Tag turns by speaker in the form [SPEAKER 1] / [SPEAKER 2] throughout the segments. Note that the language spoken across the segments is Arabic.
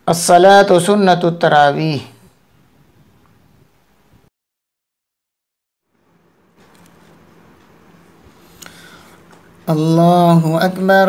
[SPEAKER 1] الصلاة سنة التراويح. الله أكبر.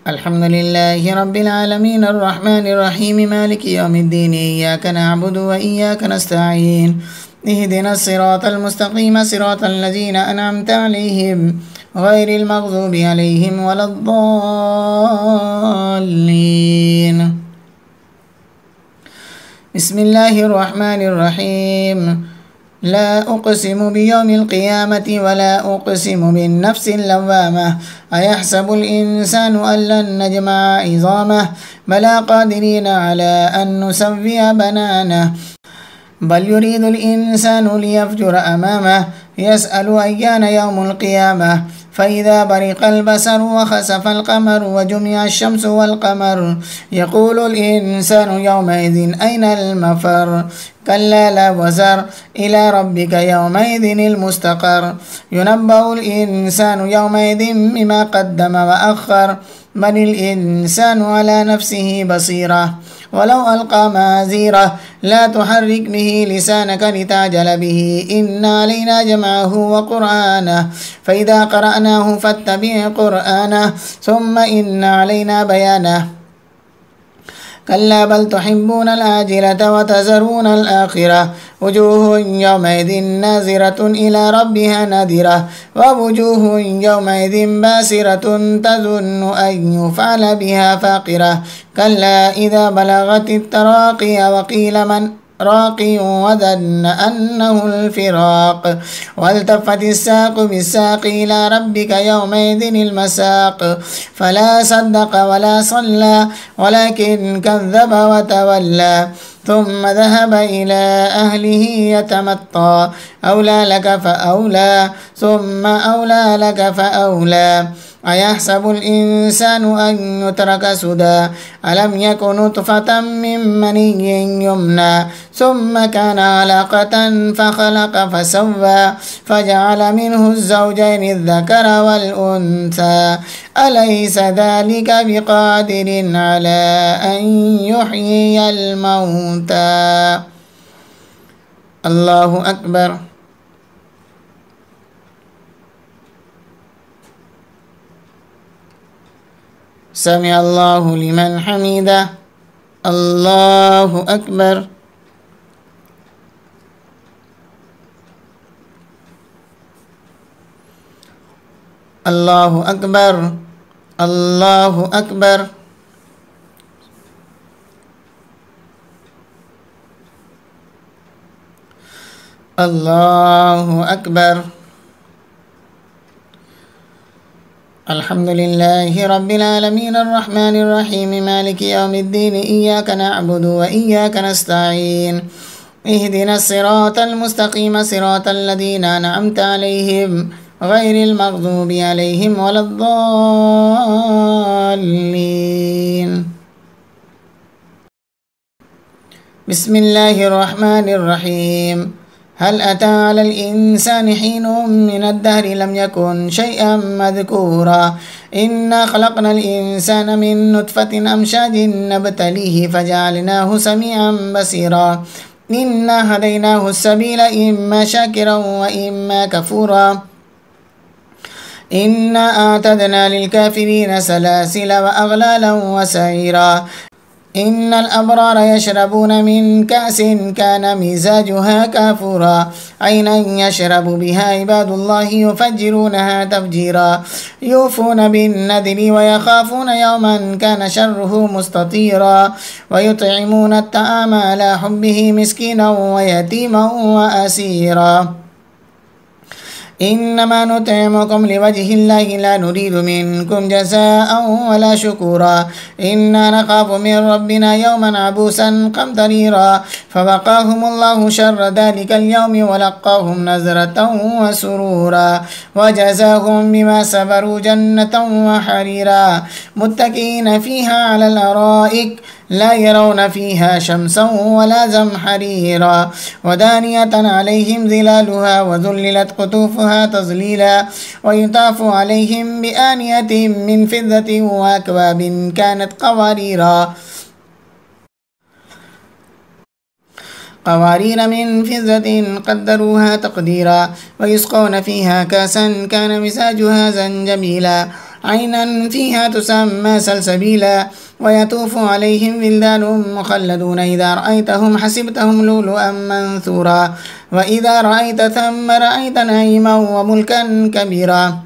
[SPEAKER 1] الحمد لله رب العالمين الرحمن الرحيم مالك يوم الدين إياك نعبد وإياك نستعين اهدنا الصراط المستقيم صراط الذين أنعمت عليهم غير المغضوب عليهم ولا الضالين. بسم الله الرحمن الرحيم. لا أقسم بيوم القيامة ولا أقسم بالنفس اللوامة أيحسب الإنسان أن لن نجمع عظامه بلى قادرين على أن نسوي بنانه بل يريد الإنسان ليفجر أمامه يسأل أيان يوم القيامة فإذا برق البصر وخسف القمر وجمع الشمس والقمر يقول الإنسان يومئذ أين المفر كلا لا وزر إلى ربك يومئذ المستقر ينبأ الإنسان يومئذ بما قدم وأخر بل الإنسان على نفسه بصيرة ولو ألقى معاذيره لا تحرك به لسانك لتعجل به إن علينا جمعه وقرآنه فإذا قرأناه فاتبع قرآنه ثم إن علينا بيانه كلا بل تحبون الآجلة وتذرون الآخرة وجوه يومئذ ناظرة إلى ربها نادرة ووجوه يومئذ باسرة تظن أن يفعل بها فاقرة كلا إذا بلغت التراقي وقيل من راق وظن أنه الفراق والتفت الساق بالساق إلى ربك يومئذ المساق فلا صدق ولا صلى ولكن كذب وتولى ثم ذهب إلى أهله يتمطى أولى لك فأولى ثم أولى لك فأولى أيحسب الإنسان أن يترك سدى ألم يكن نطفة من مني يمنى ثم كان علقة فخلق فسوى فجعل منه الزوجين الذكر والأنثى أليس ذلك بقادر على أن يحيي الموتى. الله أكبر. سمع الله لمن حمده. الله أكبر. الله أكبر. الله أكبر. الله أكبر. الحمد لله رب العالمين الرحمن الرحيم مالك يوم الدين إياك نعبد وإياك نستعين اهدنا الصراط المستقيم صراط الذين أنعمت عليهم غير المغضوب عليهم ولا الضالين. بسم الله الرحمن الرحيم. هل أتى على الإنسان حين من الدهر لم يكن شيئا مذكورا إنا خلقنا الإنسان من نطفة أمشاج نبتليه فجعلناه سميعا بصيرا إنا هديناه السبيل إما شاكرا وإما كفورا إنا أعتدنا للكافرين سلاسل وأغلالا وسعيرا إن الأبرار يشربون من كأس كان مزاجها كافورا عينا يشرب بها عباد الله يفجرونها تفجيرا يوفون بالنذر ويخافون يوما كان شره مستطيرا ويطعمون الطعام على حبه مسكينا ويتيما وأسيرا إنما نطعمكم لوجه الله لا نريد منكم جزاء ولا شكورا إنا نخاف من ربنا يوما عبوسا قمطريرا فوقاهم الله شر ذلك اليوم ولقاهم نزرة وسرورا وجزاهم بما صبروا جنة وحريرا متكئين فيها على الأرائك لا يرون فيها شمسا ولا زمحريرا ودانية عليهم ظلالها وذللت قطوفها تظليلا ويطاف عليهم بآنية من فضة وأكواب كانت قوارير من فضة قدروها تقديرا ويسقون فيها كاسا كان مزاجها زنجبيلا عينا فيها تسمى سلسبيلا ويطوف عليهم ولدان مخلدون إذا رأيتهم حسبتهم لؤلؤا منثورا وإذا رأيت ثم رأيت نعيما وملكا كبيرا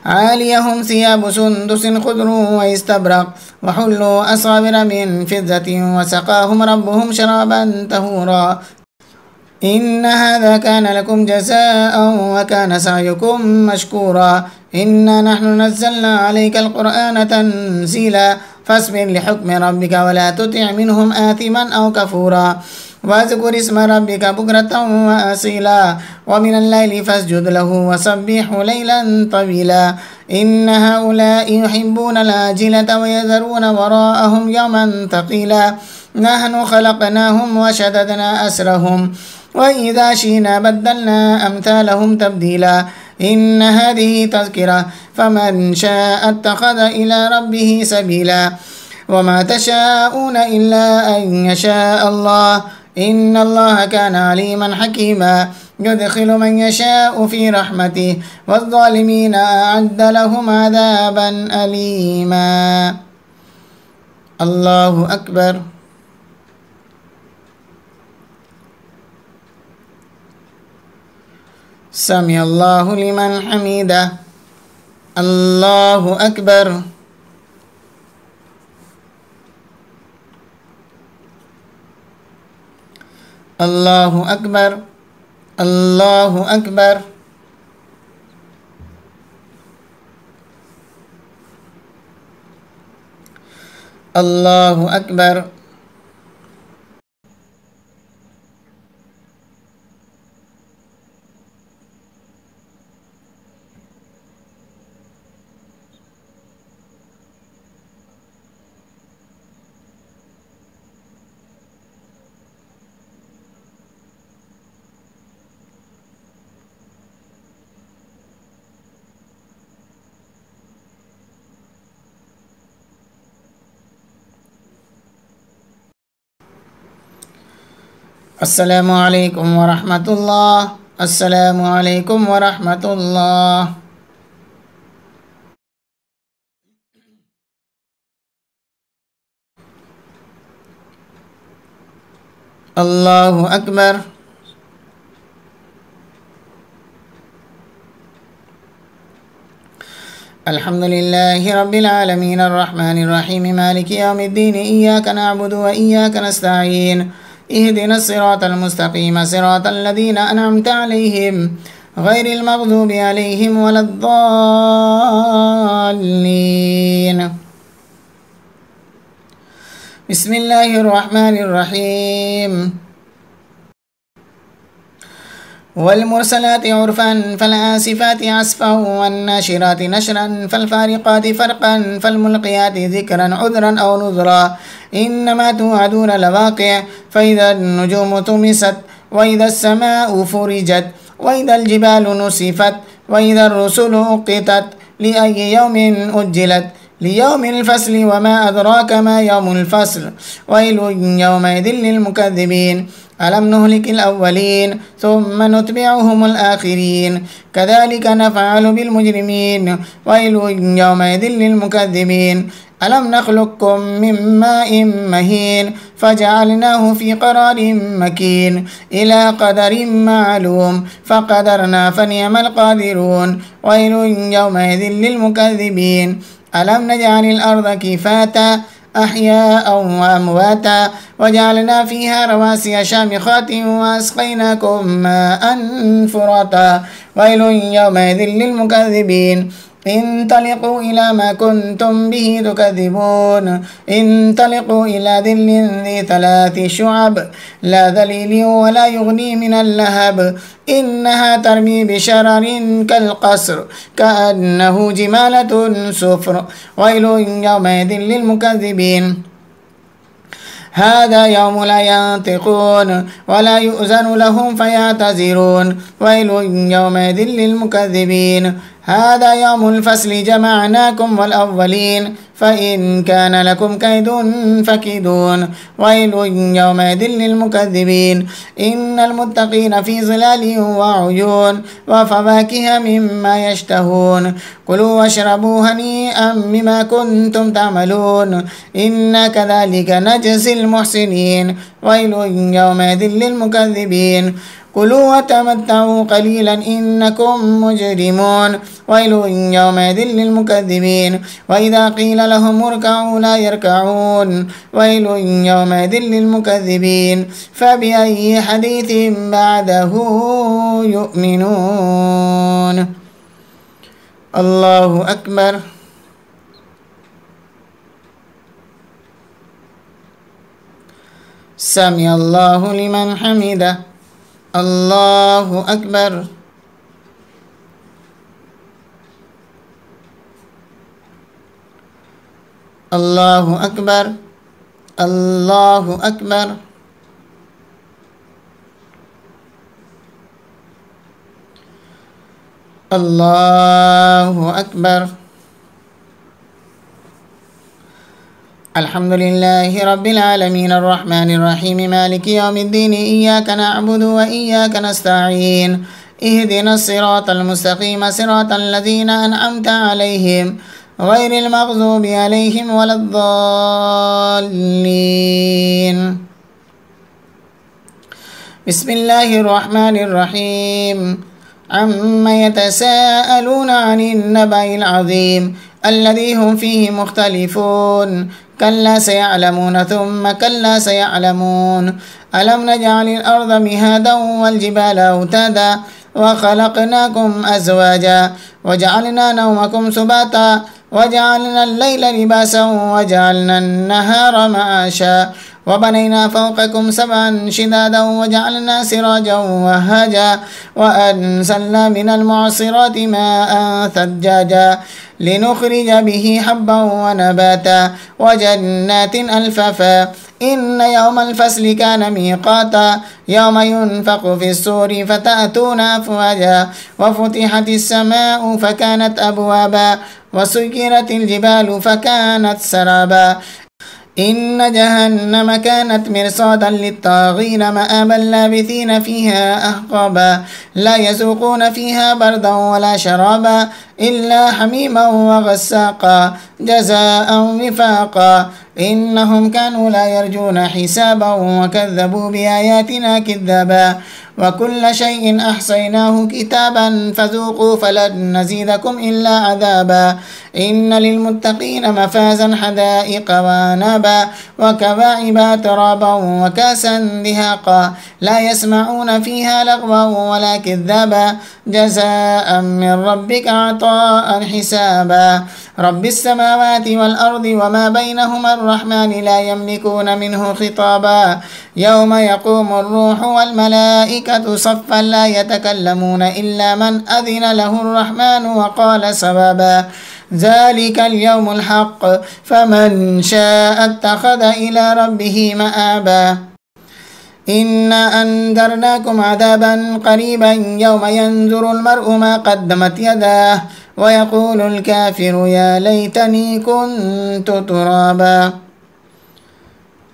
[SPEAKER 1] عاليهم ثياب سندس خضر واستبرق وحلوا أصابر من فضة وسقاهم ربهم شرابا طهورا إن هذا كان لكم جزاء وكان سعيكم مشكورا إنا نحن نزلنا عليك القرآن تنزيلا فاصبر لحكم ربك ولا تطع منهم آثما أو كفورا واذكر اسم ربك بكرة وأصيلا ومن الليل فاسجد له وسبح ليلا طويلا إن هؤلاء يحبون العاجلة ويذرون وراءهم يوما ثقيلا نحن خلقناهم وشددنا أسرهم وإذا شئنا بدلنا أمثالهم تبديلا إن هذه تذكرة فمن شاء اتخذ إلى ربه سبيلا وما تشاءون إلا أن يشاء الله إن الله كان عليما حكيما يدخل من يشاء في رحمته والظالمين أعد لهم عذابا أليما الله أكبر سمع الله لمن حمده الله أكبر الله أكبر الله أكبر الله أكبر السلام عليكم ورحمة الله السلام عليكم ورحمة الله الله أكبر الحمد لله رب العالمين الرحمن الرحيم مالك يوم الدين إياك نعبد وإياك نستعين اهدنا الصراط المستقيم صراط الذين أنعمت عليهم غير المغضوب عليهم ولا الضالين بسم الله الرحمن الرحيم والمرسلات عرفا فالعاصفات عصفا والناشرات نشرا فالفارقات فرقا فالملقيات ذكرا عذرا أو نذرا إنما توعدون لواقع فإذا النجوم طمست وإذا السماء فرجت وإذا الجبال نسفت وإذا الرسل أقتت لأي يوم أجلت ليوم الفصل وما أدراك ما يوم الفصل ويل يومئذ للمكذبين ألم نهلك الأولين ثم نتبعهم الآخرين كذلك نفعل بالمجرمين ويل يومئذ للمكذبين ألم نخلقكم من ماء مهين فجعلناه في قرار مكين إلى قدر معلوم فقدرنا فنعم القادرون ويل يومئذ للمكذبين ألم نجعل الأرض كفاتا أحياء وأمواتا وجعلنا فيها رواسي شامخات وأسقيناكم ماء فراتا ويل يومئذ للمكذبين انطلقوا إلى ما كنتم به تكذبون انطلقوا إلى ظل ذي 3 شعب لا ذليل ولا يغني من اللهب إنها ترمي بشرر كالقصر كأنه جمالة صفر ويل يومئذ للمكذبين هذا يوم لا ينطقون ولا يؤذن لهم فيعتذرون ويل يومئذ للمكذبين هذا يوم الفصل جمعناكم والأولين فإن كان لكم كيد فكيدون ويل يومئذ للمكذبين إن المتقين في ظلال وعيون وفواكه مما يشتهون كلوا واشربوا هنيئا بما كنتم تعملون إنا كذلك نجزي المحسنين ويل يومئذ للمكذبين كلوا وتمتعوا قليلا إنكم مجرمون ويل يومئذ للمكذبين وإذا قيل لهم اركعوا لا يركعون ويل يومئذ للمكذبين فبأي حديث بعده يؤمنون الله أكبر سمع الله لمن حمده الله أكبر الله أكبر الله أكبر الله أكبر الحمد لله رب العالمين الرحمن الرحيم مالك يوم الدين إياك نعبد وإياك نستعين اهدنا الصراط المستقيم صراط الذين أنعمت عليهم غير المغضوب عليهم ولا الضالين بسم الله الرحمن الرحيم عما يتساءلون عن النبأ العظيم الذي هم فيه مختلفون كلا سيعلمون ثم كلا سيعلمون ألم نجعل الأرض مهادا والجبال أوتادا وخلقناكم أزواجا وجعلنا نومكم سباتا وجعلنا الليل لباسا وجعلنا النهار معاشا وبنينا فوقكم سبعا شدادا وجعلنا سراجا وهاجا وأنزلنا من المعصرات ماء ثجاجا لنخرج به حبا ونباتا وجنات ألفافا إن يوم الفصل كان ميقاتا يوم ينفق في الصور فتأتون أفواجا وفتحت السماء فكانت أبوابا وسيرت الجبال فكانت سرابا إن جهنم كانت مرصادا للطاغين مآبا لابثين فيها أحقابا لا يذوقون فيها بردا ولا شرابا إلا حميما وغساقا جزاء وفاقا إنهم كانوا لا يرجون حسابا وكذبوا بآياتنا كذابا وكل شيء أحصيناه كتابا فذوقوا فلن نزيدكم إلا عذابا إن للمتقين مفازا حدائق وأعنابا وكواعب ترابا وكاسا دهاقا لا يسمعون فيها لغوا ولا كذابا جزاء من ربك عطاء حسابا رب السماوات والأرض وما بينهما الرحمن لا يملكون منه خطابا يوم يقوم الروح والملائكة صفا لا يتكلمون إلا من أذن له الرحمن وقال صوابا ذلك اليوم الحق فمن شاء اتخذ إلى ربه مآبا إنا أنذرناكم عذابا قريبا يوم ينظر المرء ما قدمت يداه ويقول الكافر يا ليتني كنت ترابا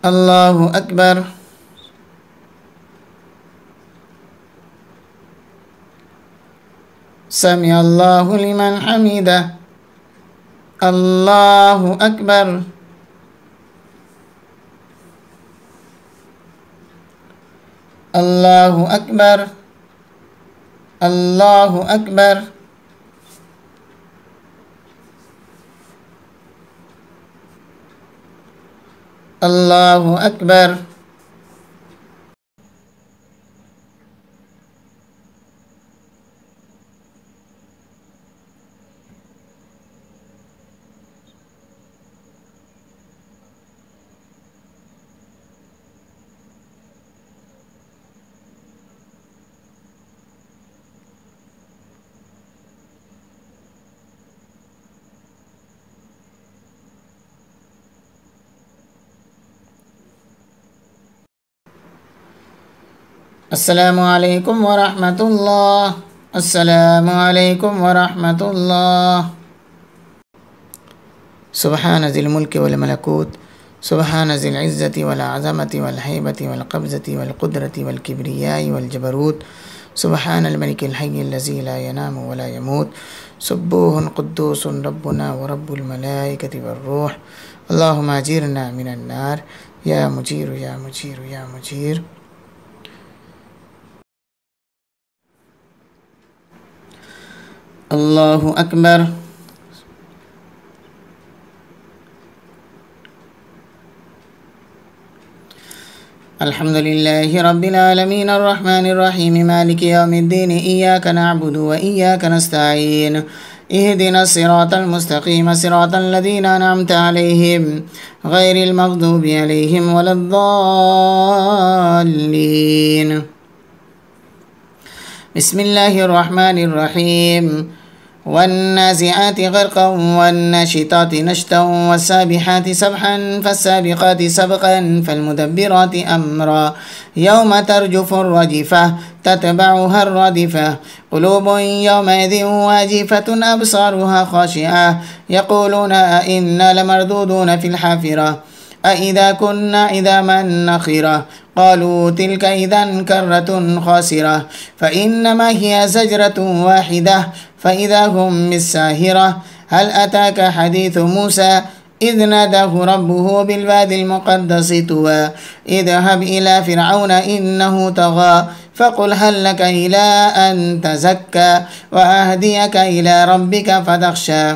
[SPEAKER 1] الله أكبر سمع الله لمن حمده الله أكبر الله أكبر الله أكبر الله أكبر السلام عليكم ورحمة الله. السلام عليكم ورحمة الله. سبحان ذي الملك والملكوت، سبحان ذي العزة والعظمة والهيبة والقبضة والقدرة والكبرياء والجبروت، سبحان الملك الحي الذي لا ينام ولا يموت، سبوح قدوس ربنا ورب الملائكة والروح. اللهم أجرنا من النار يا مجير يا مجير يا مجير. الله أكبر. الحمد لله رب العالمين الرحمن الرحيم مالك يوم الدين، إياك نعبد وإياك نستعين، اهدنا الصراط المستقيم صراط الذين أنعمت عليهم غير المغضوب عليهم ولا الضالين. بسم الله الرحمن الرحيم. والنازعات غرقا والناشطات نشطا والسابحات سبحا فالسابقات سبقا فالمدبرات أمرا يوم ترجف الرجفة تتبعها الرادفة قلوب يومئذ واجفة أبصارها خاشعة يقولون أئنا لمردودون في الحافرة أئذا كنا عظاما نخرة قالوا تلك إذا كرة خاسرة فإنما هي زجرة واحدة فإذا هم بالساهرة. هل أتاك حديث موسى إذ ناداه ربه بالوادي المقدس طوى اذهب إلى فرعون إنه طغى فقل هل لك إلى أن تزكى وأهديك إلى ربك فتخشى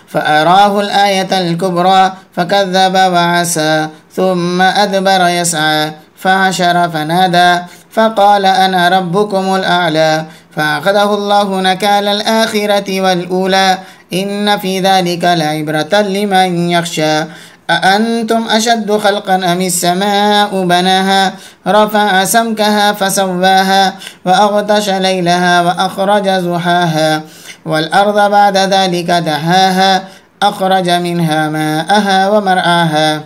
[SPEAKER 1] فأراه الآية الكبرى فكذب وعصى ثم أدبر يسعى فحشر فنادى فقال أنا ربكم الأعلى فأخذه الله نكال الآخرة والأولى إن في ذلك لعبرة لمن يخشى. أأنتم أشد خلقا أم السماء بناها رفع سمكها فسواها وأغطش ليلها وأخرج ضحاها والأرض بعد ذلك دحاها أخرج منها ماءها ومرعاها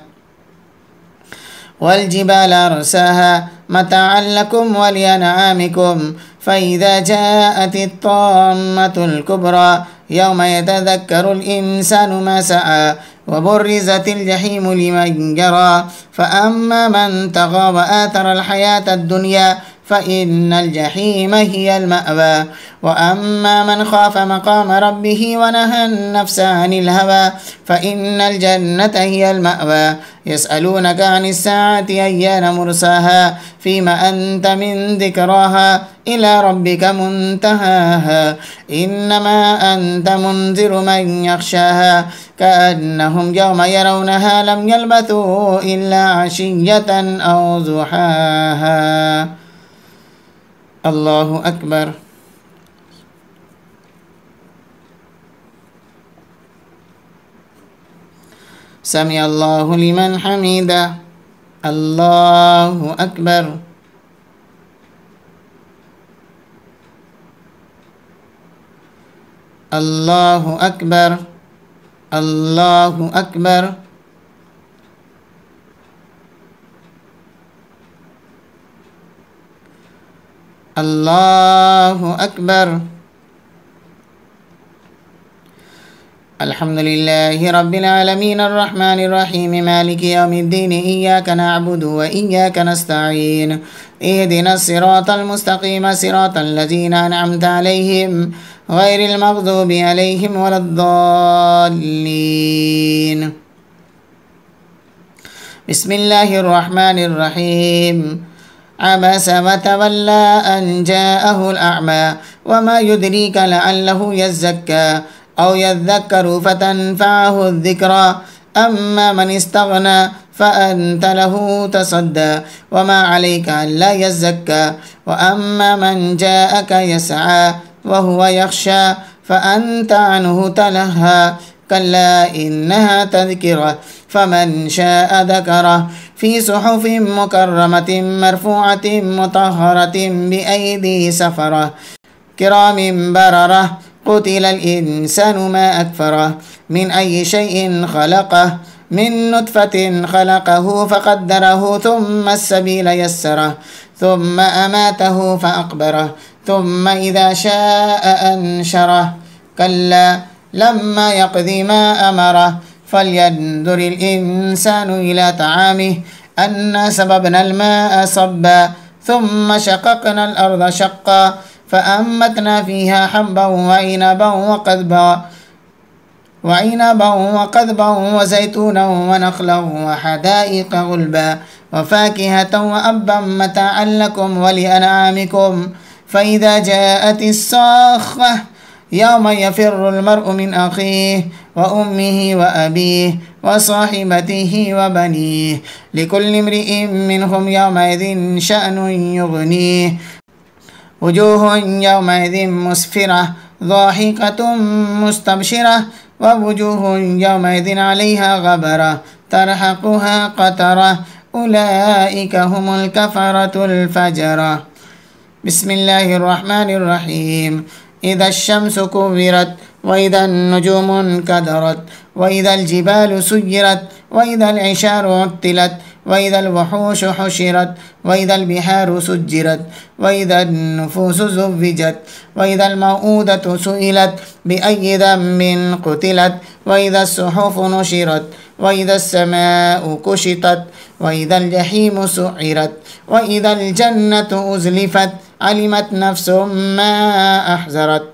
[SPEAKER 1] والجبال أرساها متاعا لكم ولأنعامكم فإذا جاءت الطامة الكبرى يوم يتذكر الإنسان ما سعى وبرزت الجحيم لمن يرى فأما من طغى وآثر الحياة الدنيا فإن الجحيم هي المأوى وأما من خاف مقام ربه ونهى النفس عن الهوى فإن الجنة هي المأوى. يسألونك عن الساعة أيان مرساها فيما أنت من ذكراها إلى ربك منتهاها إنما أنت منذر من يخشاها كأنهم يوم يرونها لم يلبثوا إلا عشية أو ضحاها. الله أكبر. سمع الله لمن حمده. الله أكبر. الله أكبر. الله أكبر. الله أكبر. الحمد لله رب العالمين الرحمن الرحيم مالك يوم الدين، إياك نعبد وإياك نستعين، اهدنا الصراط المستقيم صراط الذين أنعمت عليهم غير المغضوب عليهم ولا الضالين. بسم الله الرحمن الرحيم. عبس وتولى أن جاءه الأعمى وما يدريك لعله يزكى أو يذكر فتنفعه الذكرى أما من استغنى فأنت له تصدى وما عليك ألا يزكى وأما من جاءك يسعى وهو يخشى فأنت عنه تلهى كلا إنها تذكرة فمن شاء ذكره في صحف مكرمة مرفوعة مطهرة بأيدي سفرة كرام بررة قتل الإنسان ما أكفره من أي شيء خلقه من نطفة خلقه فقدره ثم السبيل يسره ثم أماته فأقبره ثم إذا شاء أنشره كلا لما يقض ما أمره فلينظر الإنسان إلى طعامه أنا سببنا الماء صبا ثم شققنا الأرض شقا فأنبتنا فيها حبا وعنبا وزيتونا ونخلا وحدائق غلبا وفاكهة وأبا متاعا لكم ولأنعامكم فإذا جاءت الصاخة يوم يفر المرء من أخيه وأمه وأبيه وصاحبته وبنيه لكل امرئ منهم يومئذ شأن يغنيه وجوه يومئذ مسفرة ضاحكة مستبشرة ووجوه يومئذ عليها غبرة ترهقها قترة أولئك هم الكفرة الفجرة. بسم الله الرحمن الرحيم. إذا الشمس كورت وإذا النجوم انكدرت وإذا الجبال سيرت وإذا العشار عطلت وإذا الوحوش حشرت وإذا البحار سجرت وإذا النفوس زوجت وإذا الموءودة سئلت بأي ذنب قتلت وإذا الصحف نشرت وإذا السماء كشطت وإذا الجحيم سعرت وإذا الجنة أزلفت علمت نفس ما أحذرت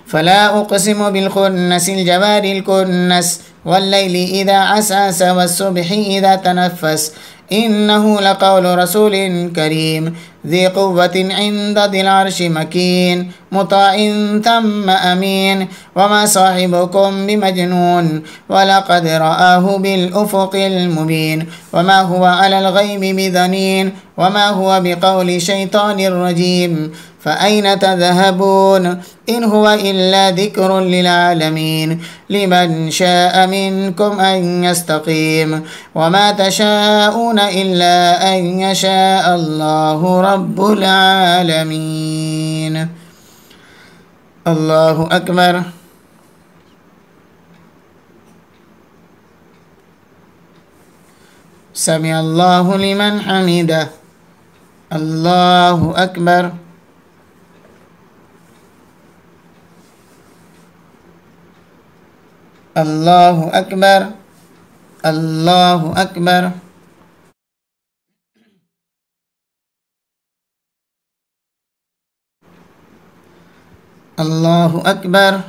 [SPEAKER 1] فلا أقسم بالخنس الجوار الكنس والليل إذا عسعس والصبح إذا تنفس إنه لقول رسول كريم ذي قوة عند ذي العرش مكين مطاع ثم أمين وما صاحبكم بمجنون ولقد رآه بالأفق المبين وما هو على الغيب بضنين وما هو بقول شيطان رجيم فأين تذهبون إن هو إلا ذكر للعالمين لمن شاء منكم أن يستقيم وما تشاءون إلا أن يشاء الله رب العالمين. الله أكبر. سمع الله لمن حمده. الله أكبر. الله أكبر. الله أكبر. الله أكبر.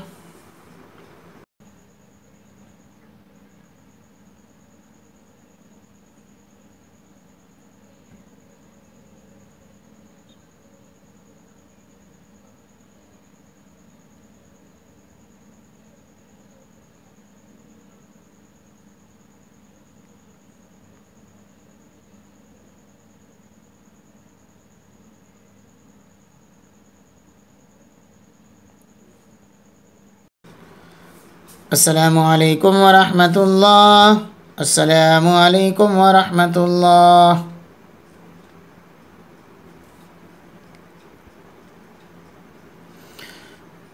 [SPEAKER 1] السلام عليكم ورحمة الله. السلام عليكم ورحمة الله.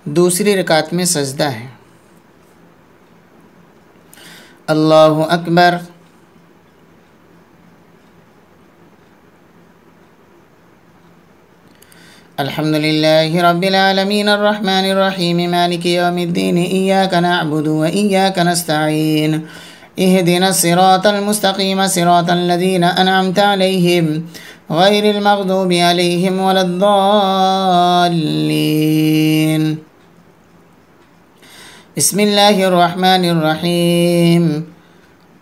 [SPEAKER 1] दूसरी रकात में सजदा है। अल्लाहु अकबर। अल्हम्दुलिल्लाहि रब्बिल आलमीन अर्रहमानिर रहीम मालिकि यौमिद्दीन इय्याका नअबुदु व इय्याका नस्तईन इहदिनस सिरातल मुस्तकीम सिरातल लज़ीना अनअमता अलैहिम गैरिल मग़दूबि अलैहिम वलद्दाल्लीन। बिस्मिल्लाहिर रहमानिर रहीम।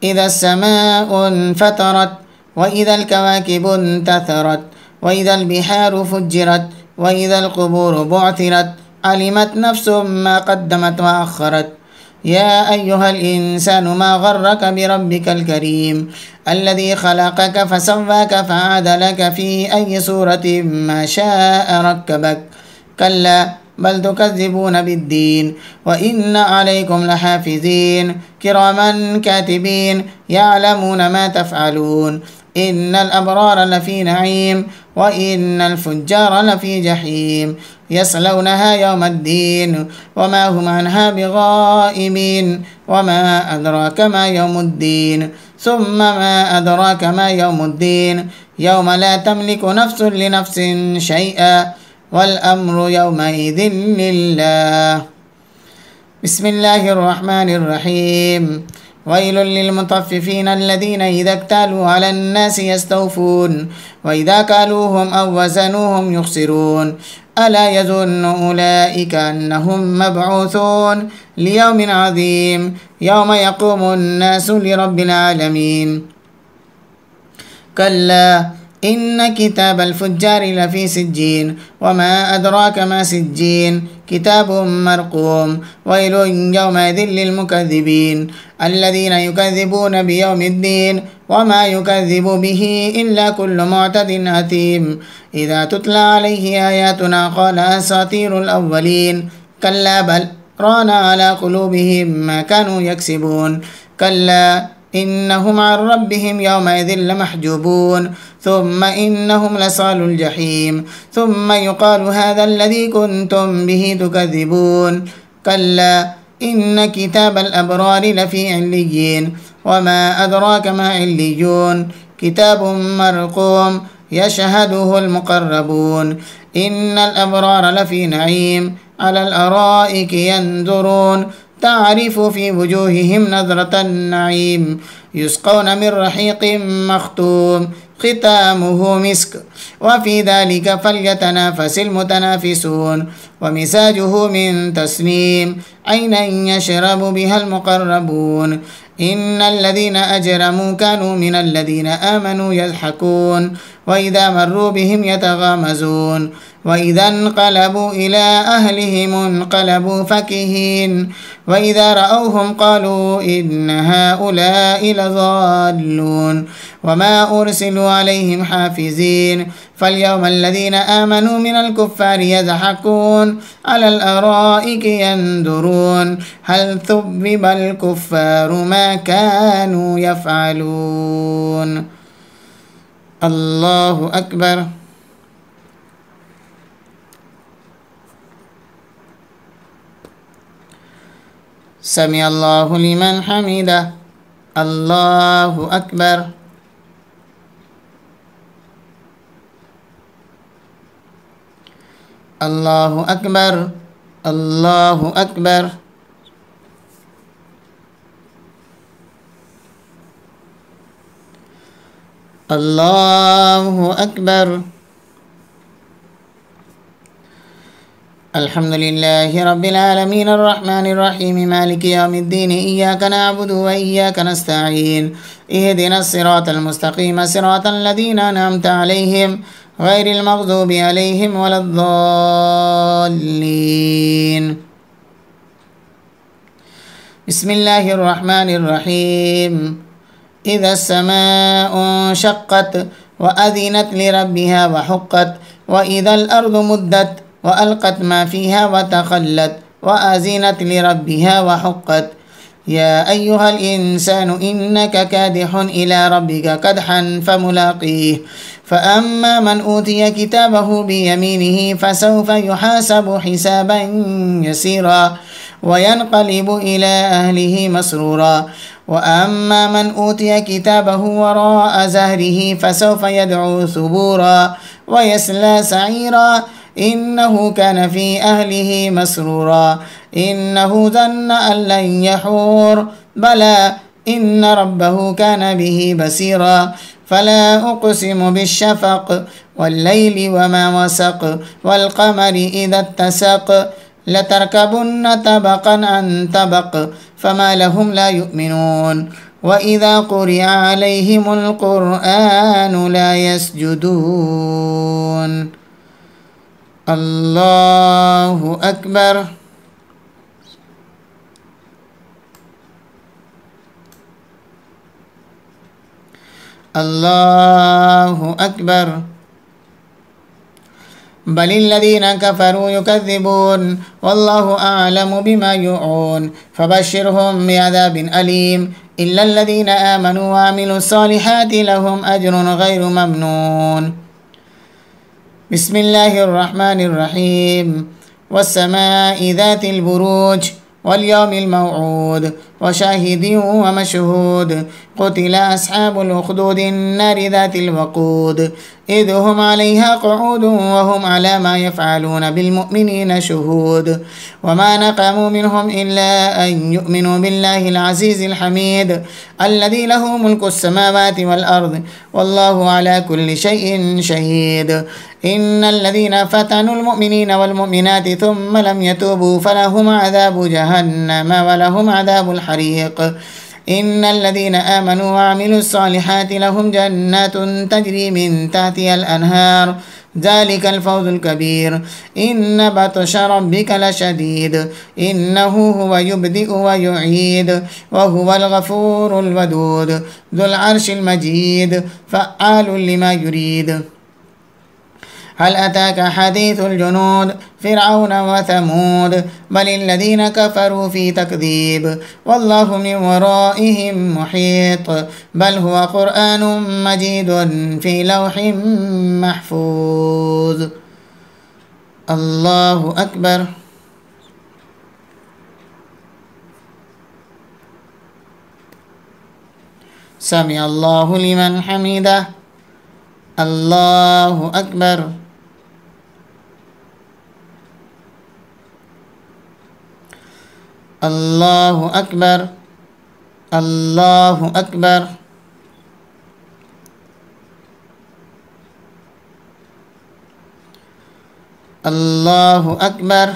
[SPEAKER 1] इज़ा समाउ इंफतरत व इज़ल कवाकिबु इंतथरत व इज़ल बिहारु फुज्जिरत وإذا القبور بعثرت علمت نفس ما قدمت وأخرت يا أيها الإنسان ما غرك بربك الكريم الذي خلقك فسواك فعدلك في أي صورة ما شاء ركبك كلا بل تكذبون بالدين وإن عليكم لحافظين كراما كاتبين يعلمون ما تفعلون إن الأبرار لفي نعيم وإن الفجار لفي جحيم يصلونها يوم الدين وما هم عنها بغائبين وما أدراك ما يوم الدين ثم ما أدراك ما يوم الدين يوم لا تملك نفس لنفس شيئا والأمر يومئذ لله. بسم الله الرحمن الرحيم. ويل للمطففين الذين إذا اكتالوا على الناس يستوفون وإذا كالوهم أو وزنوهم يخسرون ألا يظن أولئك أنهم مبعوثون ليوم عظيم يوم يقوم الناس لرب العالمين. كلا إن كتاب الفجار لفي سجين وما أدراك ما سجين كتاب مرقوم. ويل يومئذ للمكذبين الذين يكذبون بيوم الدين وما يكذب به إلا كل معتد أثيم إذا تتلى عليه آياتنا قال أساطير الأولين كلا بل ران على قلوبهم ما كانوا يكسبون. كلا إنهم عن ربهم يومئذ لمحجوبون ثم إنهم لصالوا الجحيم ثم يقال هذا الذي كنتم به تكذبون. كلا إن كتاب الأبرار لفي عليين وما أدراك ما عليون كتاب مرقوم يشهده المقربون. إن الأبرار لفي نعيم على الأرائك ينظرون تعرف في وجوههم نظرة النعيم يسقون من رحيق مختوم ختامه مسك وفي ذلك فليتنافس المتنافسون. ومزاجه من تسنيم عينا يشرب بها المقربون. إن الذين أجرموا كانوا من الذين آمنوا يضحكون وإذا مروا بهم يتغامزون وإذا انقلبوا إلى أهلهم انقلبوا فكهين وإذا رأوهم قالوا إن هؤلاء لضالون وما أرسلوا عليهم حافظين. فاليوم الذين آمنوا من الكفار يضحكون على الأرائك ينظرون هل ثوب الكفار ما كانوا يفعلون. الله أكبر. سمع الله لمن حمده. الله أكبر. الله أكبر. الله أكبر. الله أكبر. الحمد لله رب العالمين الرحمن الرحيم مالك يوم الدين إياك نعبد وإياك نستعين اهدنا الصراط المستقيم صراط الذين أنعمت عليهم غير المغضوب عليهم ولا الضالين. بسم الله الرحمن الرحيم. إذا السماء انشقت وأذنت لربها وحقت وإذا الأرض مدت وألقت ما فيها وتخلت وأذنت لربها وحقت. يا أيها الإنسان إنك كادح إلى ربك كدحا فملاقيه فأما من أوتي كتابه بيمينه فسوف يحاسب حسابا يسيرا وينقلب إلى أهله مسرورا. وأما من أوتي كتابه وراء زهره فسوف يدعو ثبورا ويصلى سعيرا إنه كان في أهله مسرورا إنه ظن أن لن يحور بلى إن ربه كان به بصيرا. فلا أقسم بالشفق والليل وما وسق والقمر إذا اتسق لتركبن طبقا عن طبق فما لهم لا يؤمنون وإذا قرئ عليهم القرآن لا يسجدون. الله أكبر. الله أكبر. بل الذين كفروا يكذبون والله أعلم بما يوعون فبشرهم بعذاب أليم إلا الذين آمنوا وعملوا الصالحات لهم أجر غير ممنون. بسم الله الرحمن الرحيم. والسماء ذات البروج واليوم الموعود وشاهد ومشهود قتل أصحاب الأخدود النار ذات الوقود إذ هم عليها قعود وهم على ما يفعلون بالمؤمنين شهود وما نقموا منهم إلا أن يؤمنوا بالله العزيز الحميد الذي له ملك السماوات والأرض والله على كل شيء شهيد إن الذين فتنوا المؤمنين والمؤمنات ثم لم يتوبوا فلهم عذاب جهنم ولهم عذاب الحريق إن الذين آمنوا وعملوا الصالحات لهم جنات تجري من تحتها الأنهار ذلك الفوز الكبير إن بطش ربك لشديد إنه هو يبدئ ويعيد وهو الغفور الودود ذو العرش المجيد فعال لما يريد هل أتاك حديث الجنود فرعون وثمود بل الذين كفروا في تكذيب والله من ورائهم محيط بل هو قرآن مجيد في لوح محفوظ. الله أكبر. سمع الله لمن حمده. الله أكبر. الله أكبر. الله أكبر. الله أكبر.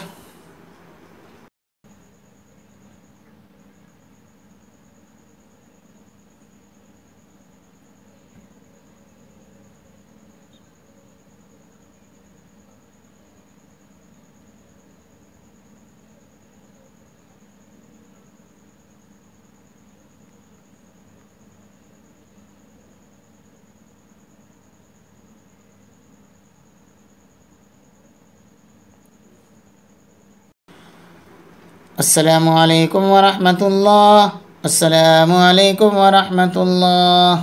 [SPEAKER 1] السلام عليكم ورحمة الله. السلام عليكم ورحمة الله.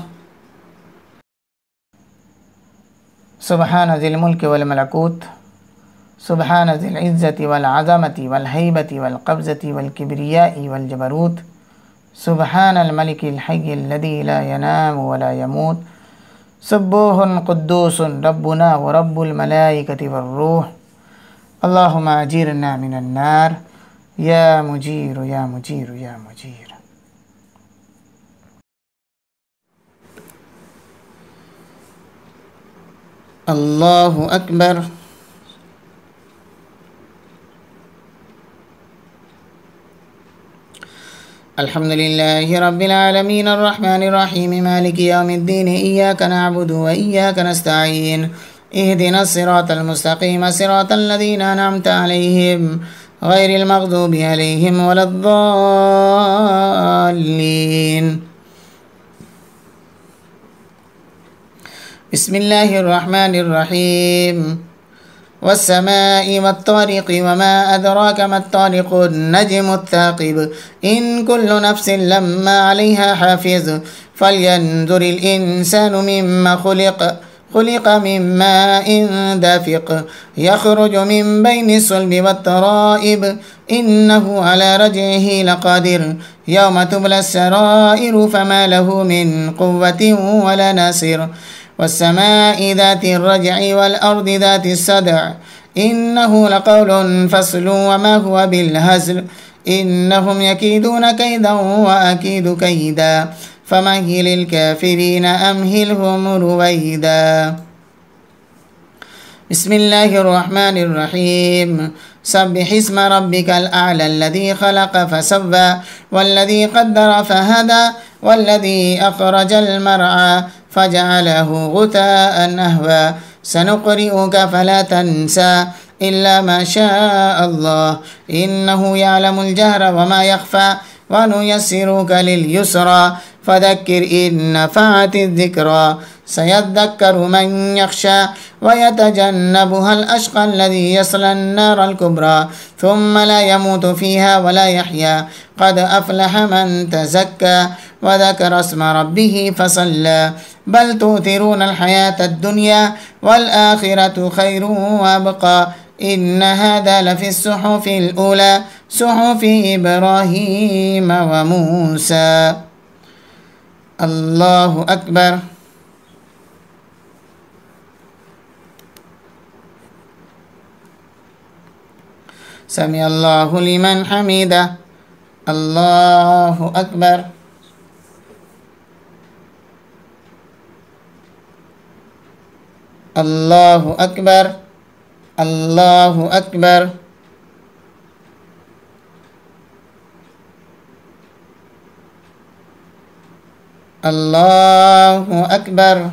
[SPEAKER 1] سبحان ذي الملك والملكوت سبحان ذي العزة والعظمة والهيبة والقبضة والكبرياء والجبروت سبحان الملك الحي الذي لا ينام ولا يموت سبوح قدوس ربنا ورب الملائكة والروح. اللهم أجيرنا من النار يا مجير يا مجير يا مجير. الله أكبر. الحمد لله رب العالمين الرحمن الرحيم مالك يوم الدين إياك نعبد وإياك نستعين اهدنا الصراط المستقيم صراط الذين أنعمت عليهم غير المغضوب عليهم ولا الضالين. بسم الله الرحمن الرحيم والسماء والطارق وما أدراك ما الطارق النجم الثاقب إن كل نفس لما عليها حافظ فلينظر الإنسان مما خلق من ماء دافق يخرج من بين الصلب والترائب إنه على رجعه لقادر يوم تبلى السرائر فما له من قوة ولا ناصر والسماء ذات الرجع والأرض ذات الصدع إنه لقول فصل وما هو بالهزل إنهم يكيدون كيدا وأكيد كيدا فمهل الكافرين أمهلهم رويدا. بسم الله الرحمن الرحيم سبح اسم ربك الأعلى الذي خلق فسوى والذي قدر فهدى والذي أخرج المرعى فجعله غثاء أهوى سنقرئك فلا تنسى إلا ما شاء الله إنه يعلم الجهر وما يخفى ونيسرك لليسرى فذكر إن نفعت الذكرى سيذكر من يخشى ويتجنبها الأشقى الذي يصلى النار الكبرى ثم لا يموت فيها ولا يحيا قد أفلح من تزكى وذكر اسم ربه فصلى بل تؤثرون الحياة الدنيا والآخرة خير وأبقى إن هذا لفي الصحف الأولى صحف إبراهيم وموسى. الله أكبر. سمع الله لمن حمده. الله أكبر. الله أكبر. الله أكبر. الله أكبر.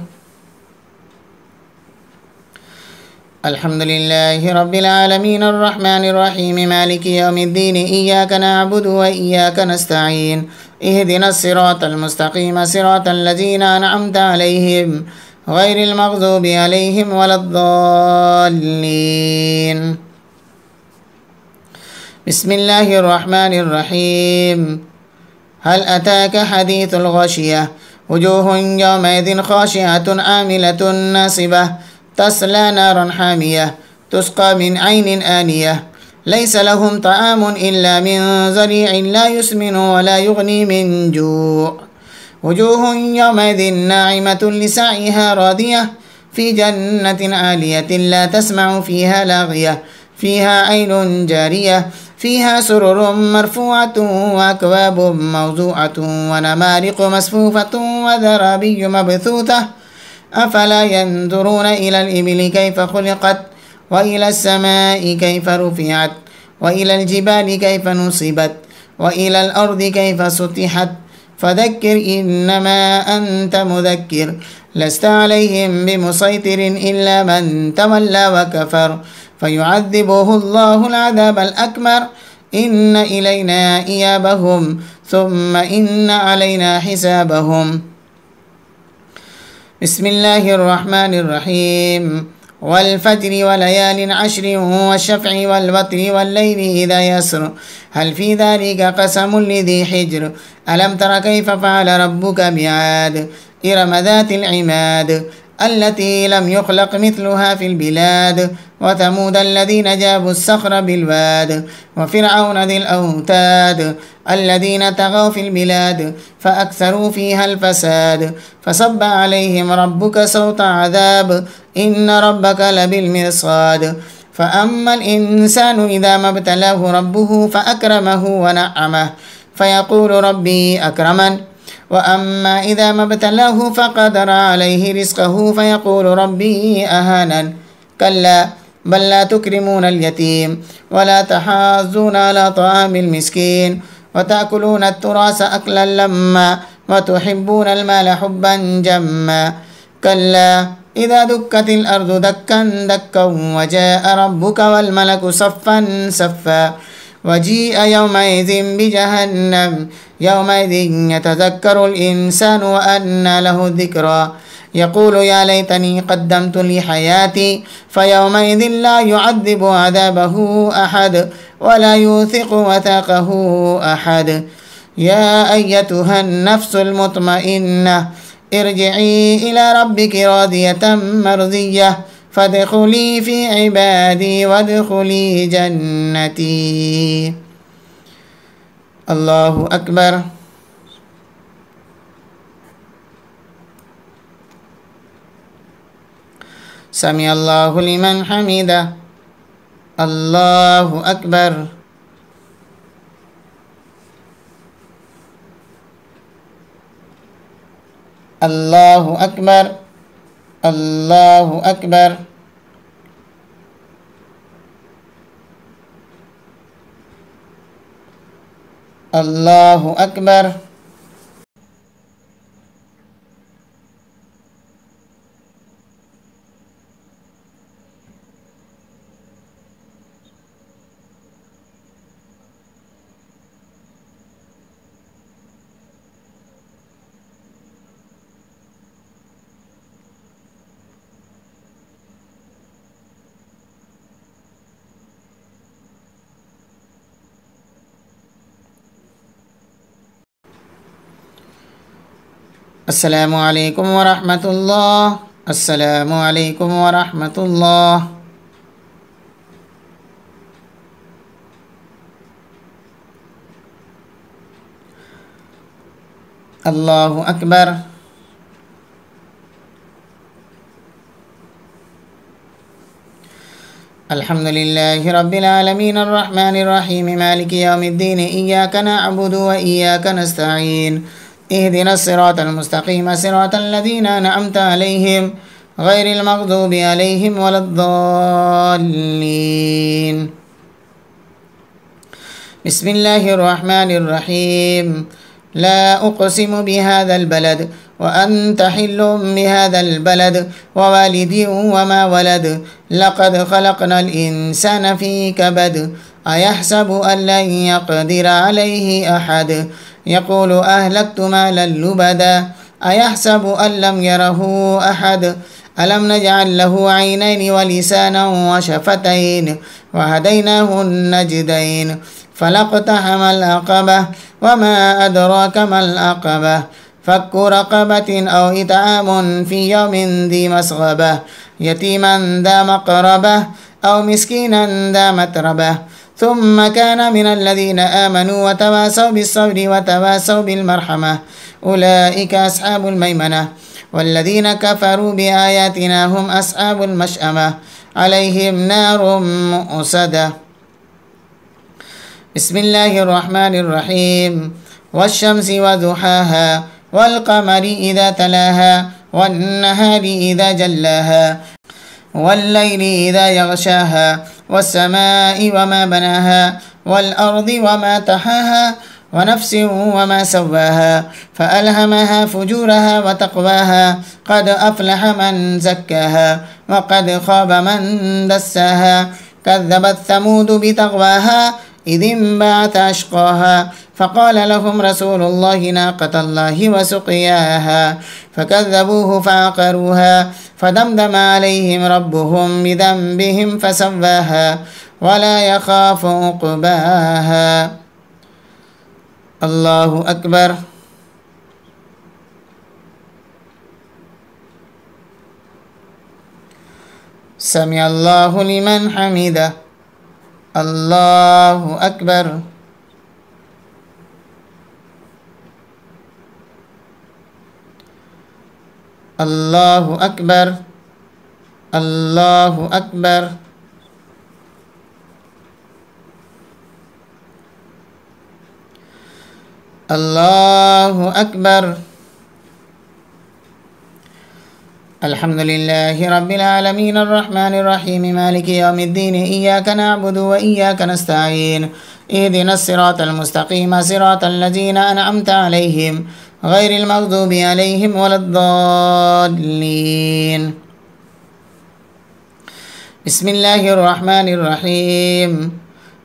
[SPEAKER 1] الحمد لله رب العالمين الرحمن الرحيم مالك يوم الدين إياك نعبد وإياك نستعين اهدنا الصراط المستقيم صراط الذين أنعمت عليهم غير المغضوب عليهم ولا الضالين. بسم الله الرحمن الرحيم. هل أتاك حديث الغاشية وجوه يومئذ خاشعة عاملة ناصبة تصلى نارا حامية تسقى من عين آنية ليس لهم طعام إلا من ضريع لا يسمن ولا يغني من جوع وجوه يومئذ ناعمة لسعيها راضية في جنة عالية لا تسمع فيها لاغية فيها عين جارية فيها سرر مرفوعة وأكواب موضوعة ونمارق مصفوفة وزرابي مبثوثة أفلا ينظرون إلى الإبل كيف خلقت وإلى السماء كيف رفعت وإلى الجبال كيف نصبت وإلى الأرض كيف سطحت فذكر إنما أنت مذكر لست عليهم بمسيطر إلا من تولى وكفر فيعذبه الله العذاب الأكبر إن إلينا إيابهم ثم إن علينا حسابهم. بسم الله الرحمن الرحيم. والفجر وليال عشر والشفع والوتر والليل إذا يسر هل في ذلك قسم لذي حجر ألم تر كيف فعل ربك بعاد إرم ذات العماد التي لم يخلق مثلها في البلاد وثمود الذين جابوا الصخر بالواد وفرعون ذي الأوتاد الذين طغوا في البلاد فأكثروا فيها الفساد فصب عليهم ربك صوت عذاب إن ربك لبالمرصاد فأما الإنسان إذا ما ابتلاه ربه فأكرمه ونعمه فيقول ربي أكرمن وأما إذا ما ابتلاه فقدر عليه رزقه فيقول ربي أهانن كلا بل لا تكرمون اليتيم ولا تحاضون على طعام المسكين وتأكلون التراث أكلا لما وتحبون المال حبا جما كلا إذا دكت الأرض دكا دكا وجاء ربك والملك صفا صفا وجيء يومئذ بجهنم يومئذ يتذكر الإنسان وأنى له الذكرى يقول يا ليتني قدمت لحياتي فيومئذ لا يعذب عذابه أحد ولا يوثق وثاقه أحد. يا أيتها النفس المطمئنة ارجعي إلى ربك راضية مرضية فادخلي في عبادي وادخلي جنتي. الله أكبر. سمع الله لمن حمده. الله أكبر. الله أكبر. الله أكبر. الله أكبر. السلام عليكم ورحمة الله. السلام عليكم ورحمة الله. الله أكبر. الحمد لله رب العالمين الرحمن الرحيم مالك يوم الدين إياك نعبد وإياك نستعين اهدنا الصراط المستقيم صراط الذين أنعمت عليهم غير المغضوب عليهم ولا الضالين. بسم الله الرحمن الرحيم. لا أقسم بهذا البلد وأنت حل بهذا البلد ووالد وما ولد لقد خلقنا الإنسان في كبد أيحسب أن لن يقدر عليه أحد يقول أهلكت مالا لبدا أيحسب أن لم يره أحد ألم نجعل له عينين ولسانا وشفتين وهديناه النجدين فلاقتحم العقبة وما أدراك ما العقبة فك رقبة أو إطعام في يوم ذي مسغبة يتيما ذا مقربة أو مسكينا ذا متربة ثم كان من الذين آمنوا وتواصوا بالصبر وتواصوا بالمرحمة أولئك أصحاب الميمنة والذين كفروا بآياتنا هم أصحاب المشأمة عليهم نار مؤصدة. بسم الله الرحمن الرحيم. والشمس وضحاها والقمر إذا تلاها والنهار إذا جلاها والليل إذا يغشاها والسماء وما بناها والأرض وما طحاها ونفس وما سواها فألهمها فجورها وتقواها قد أفلح من زكاها وقد خاب من دساها كذبت ثمود بتقواها إذ انبعث أشقاها فقال لهم رسول الله ناقة الله وسقياها فكذبوه فعقروها فدمدم عليهم ربهم بذنبهم فسواها ولا يخاف عقباها. الله أكبر. سمع الله لمن حمده. الله أكبر. الله أكبر. الله أكبر. الله أكبر. الحمد لله رب العالمين الرحمن الرحيم مالك يوم الدين إياك نعبد وإياك نستعين اهدنا الصراط المستقيم صراط الذين أنعمت عليهم غير المغضوب عليهم ولا الضالين. بسم الله الرحمن الرحيم.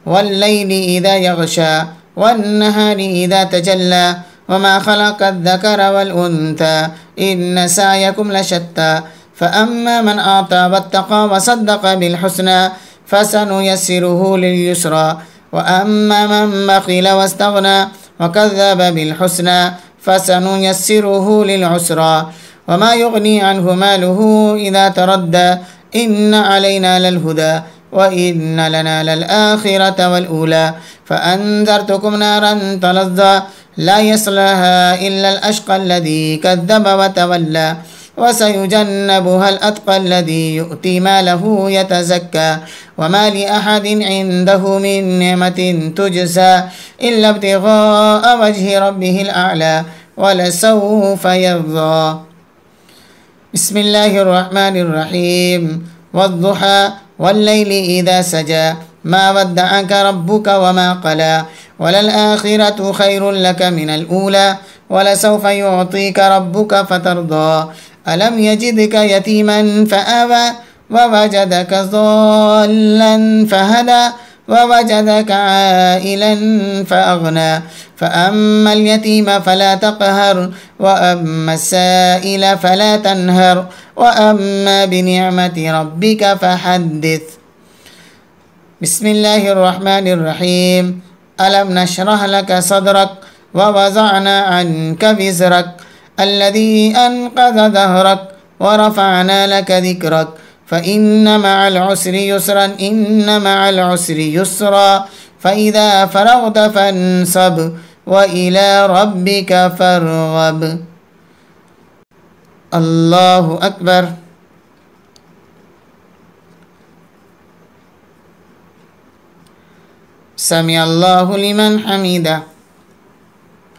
[SPEAKER 1] والليل إذا يغشى والنهار إذا تجلى وما خلق الذكر والأنثى إن سعيكم لشتى فأما من أعطى واتقى وصدق بالحسنى فسنيسره لليسرى وأما من بخل واستغنى وكذب بالحسنى فسنيسره للعسرى وما يغني عنه ماله إذا تردى إن علينا للهدى وإن لنا للآخرة والأولى فأنذرتكم نارا تلظى لا يصلها إلا الأشقى الذي كذب وتولى وسيجنبها الأتقى الذي يؤتي ماله يتزكى وما لأحد عنده من نعمة تجزى إلا ابتغاء وجه ربه الأعلى ولسوف يرضى. بسم الله الرحمن الرحيم. والضحى والليل إذا سجى ما ودعك ربك وما قلى وللآخرة خير لك من الأولى ولسوف يعطيك ربك فترضى ألم يجدك يتيما فآوى ووجدك ضالا فهدى ووجدك عائلا فأغنى فأما اليتيم فلا تقهر وأما السائل فلا تنهر وأما بنعمة ربك فحدث. بسم الله الرحمن الرحيم. ألم نشرح لك صدرك ووضعنا عنك وزرك الذي أنقذ ظهرك ورفعنا لك ذكرك فإن مع العسر يسرا إن مع العسر يسرا فإذا فرغت فانصب وإلى ربك فارغب. الله أكبر. سمع الله لمن حمده.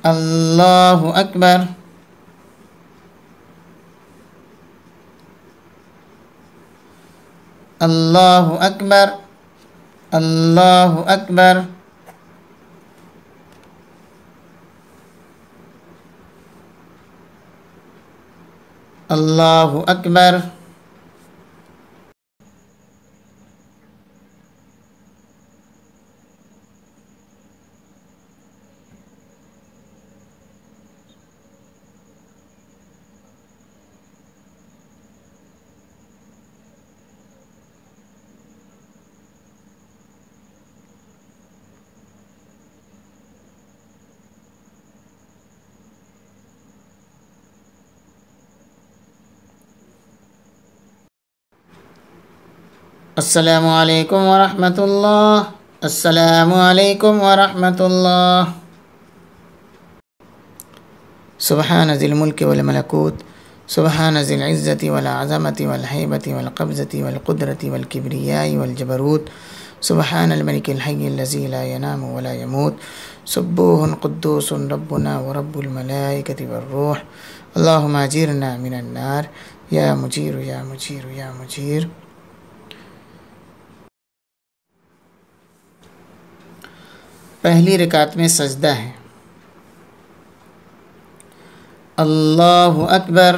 [SPEAKER 1] الله أكبر. الله أكبر. الله أكبر. الله أكبر. السلام عليكم ورحمة الله. السلام عليكم ورحمة الله. سبحان ذي الملك والملكوت، سبحان ذي العزة والعظمة والهيبة والقبضة والقدرة والكبرياء والجبروت، سبحان الملك الحي الذي لا ينام ولا يموت، سبوح قدوس ربنا ورب الملائكة والروح. اللهم أجرنا من النار يا مجير يا مجير يا مجير. पहली रकात में सजदा है। अल्लाहु अकबर।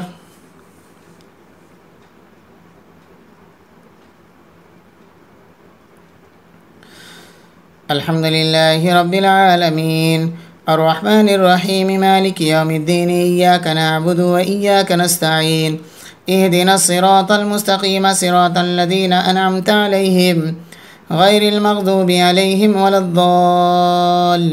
[SPEAKER 1] अल्हम्दुलिल्लाहि रब्बिल आलमीन अर्रहमानिर रहीम मालिकि यौमिद्दीन इय्याक नअबुदु व इय्याक नस्तईन इहदिनस सिरातल मुस्तकीम सिरातल लज़ीना अनअमता अलैहिम غير المغضوب عليهم ولا الضالين.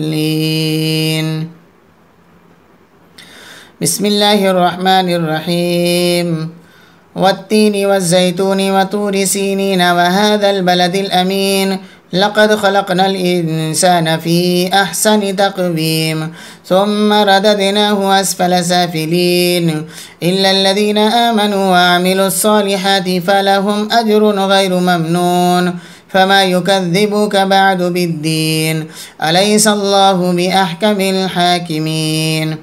[SPEAKER 1] بسم الله الرحمن الرحيم. والتين والزيتون وطور سينين وهذا البلد الأمين لقد خلقنا الإنسان في أحسن تقويم ثم رددناه أسفل سافلين إلا الذين آمنوا وعملوا الصالحات فلهم أجر غير ممنون فما يكذبك بعد بالدين أليس الله بأحكم الحاكمين.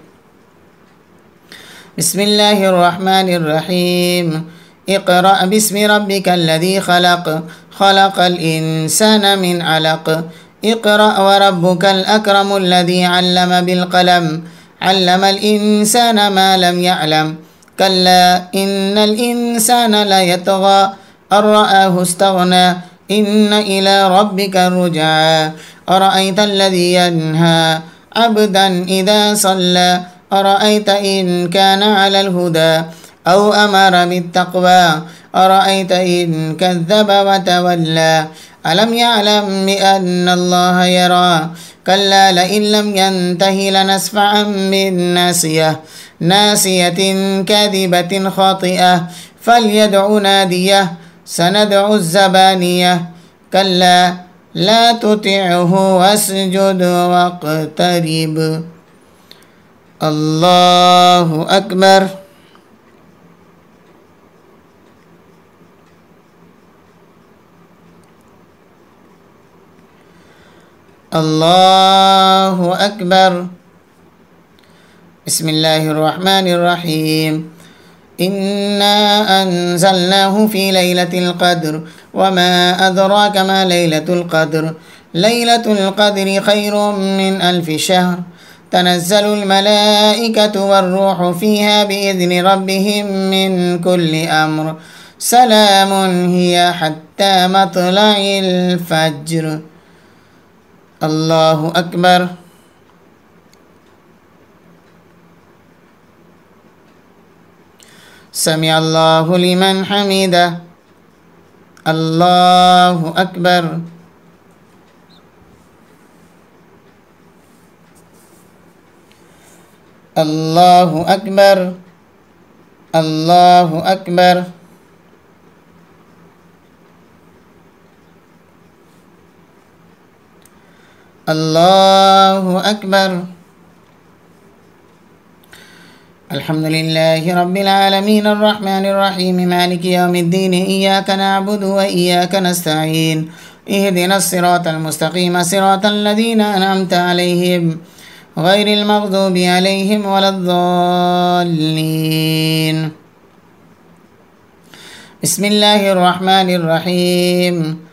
[SPEAKER 1] بسم الله الرحمن الرحيم. اقرأ باسم ربك الذي خلق خلق الإنسان من علق اقرأ وربك الأكرم الذي علم بالقلم علم الإنسان ما لم يعلم كلا إن الإنسان ليطغى أن رآه استغنى إن إلى ربك الرجعى أرأيت الذي ينهى عبدا إذا صلى أرأيت إن كان على الهدى أو أمر بالتقوى أرأيت إن كذب وتولى ألم يعلم بأن الله يرى كلا لئن لم ينته لنسفعا بالناصية ناصية كاذبة خاطئة فليدع ناديه سندع الزبانية كلا لا تطعه واسجد واقترب. الله أكبر. الله أكبر. بسم الله الرحمن الرحيم. إنا أنزلناه في ليلة القدر وما أدراك ما ليلة القدر ليلة القدر خير من 1000 شهر تنزل الملائكة والروح فيها بإذن ربهم من كل أمر سلام هي حتى مطلع الفجر. الله أكبر. سمع الله لمن حمده. الله أكبر. الله أكبر. الله أكبر. الله أكبر. الحمد لله رب العالمين الرحمن الرحيم مالك يوم الدين إياك نعبد وإياك نستعين اهدنا الصراط المستقيم صراط الذين أنعمت عليهم غير المغضوب عليهم ولا الضالين. بسم الله الرحمن الرحيم.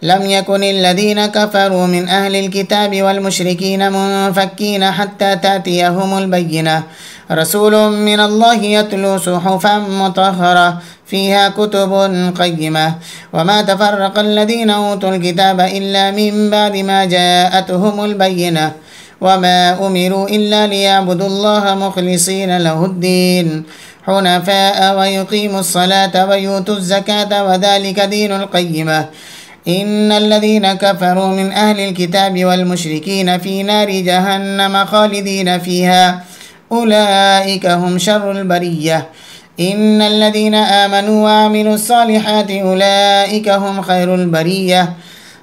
[SPEAKER 1] لم يكن الذين كفروا من أهل الكتاب والمشركين منفكين حتى تأتيهم البينة رسول من الله يتلو صحفا مطهرة فيها كتب قيمة وما تفرق الذين أوتوا الكتاب إلا من بعد ما جاءتهم البينة وما أمروا إلا ليعبدوا الله مخلصين له الدين حنفاء ويقيموا الصلاة ويؤتوا الزكاة وذلك دين القيمة إن الذين كفروا من أهل الكتاب والمشركين في نار جهنم خالدين فيها أولئك هم شر البرية إن الذين آمنوا وعملوا الصالحات أولئك هم خير البرية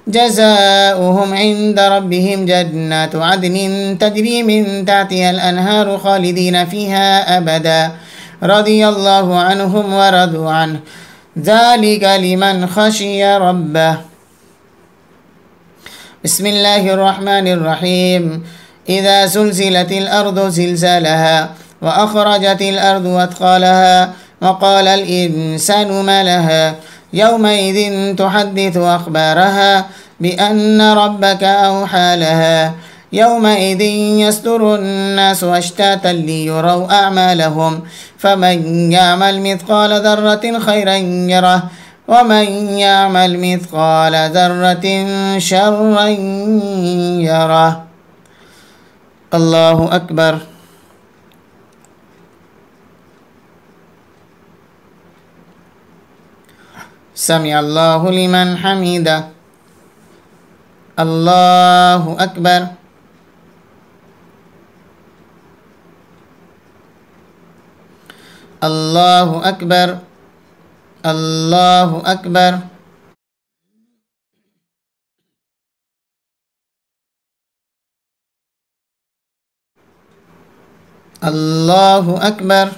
[SPEAKER 1] جزاؤهم عند ربهم جنات عدن تجري من تحتها الأنهار خالدين فيها أبدا رضي الله عنهم ورضوا عنه ذلك لمن خشي ربه. بسم الله الرحمن الرحيم. إذا زلزلت الأرض زلزالها وأخرجت الأرض أثقالها وقال الإنسان ما لها يومئذ تحدث أخبارها بأن ربك أوحى لها يومئذ يصدر الناس أشتاتا ليروا أعمالهم فمن يعمل مثقال ذرة خيرا يره ومن يعمل مثقال ذرة شرا يره. الله أكبر. سمع الله لمن حمده. الله أكبر. الله أكبر. الله أكبر. الله أكبر.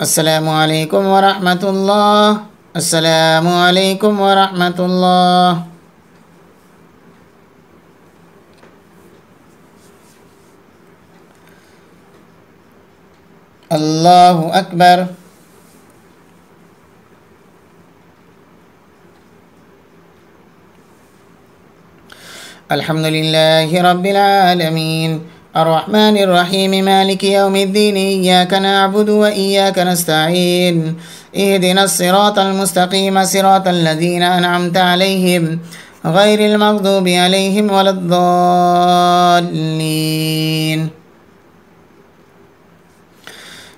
[SPEAKER 1] السلام عليكم ورحمة الله. السلام عليكم ورحمة الله. الله أكبر. الحمد لله رب العالمين الرحمن الرحيم مالك يوم الدين إياك نعبد وإياك نستعين اهدنا الصراط المستقيم صراط الذين أنعمت عليهم غير المغضوب عليهم ولا الضالين.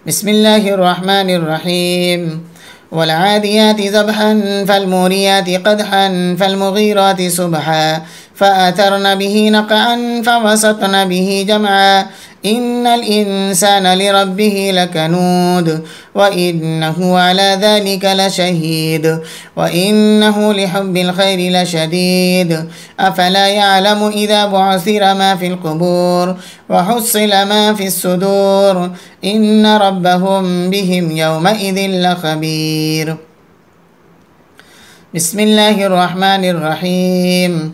[SPEAKER 1] بسم الله الرحمن الرحيم. والعاديات ذبحا فالموريات قدحا فالمغيرات صبحا فأثرن به نقعا فوسطن به جمعا إن الإنسان لربه لكنود وإنه على ذلك لشهيد وإنه لحب الخير لشديد أفلا يعلم إذا بعثر ما في القبور وحصل ما في الصدور إن ربهم بهم يومئذ لخبير. بسم الله الرحمن الرحيم.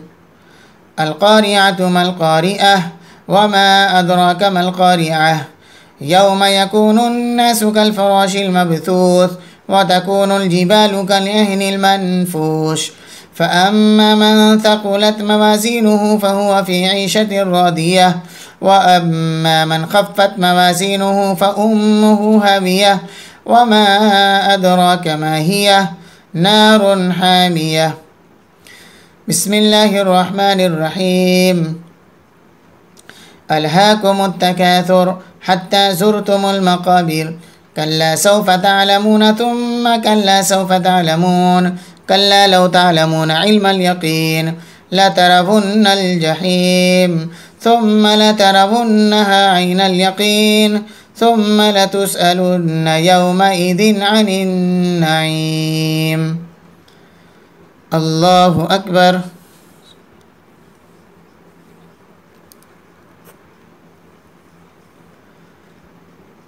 [SPEAKER 1] القارعة ما القارئة وما أدراك ما القارعة يوم يكون الناس كالفراش المبثوث وتكون الجبال كالعهن المنفوش فأما من ثقلت موازينه فهو في عيشة راضية وأما من خفت موازينه فأمه هاوية وما أدراك ما هي نار حامية. بسم الله الرحمن الرحيم. ألهاكم التكاثر حتى زرتم المقابر كلا سوف تعلمون ثم كلا سوف تعلمون كلا لو تعلمون علم اليقين لترون الجحيم ثم لترونها عين اليقين ثم لتسألن يومئذ عن النعيم. الله أكبر.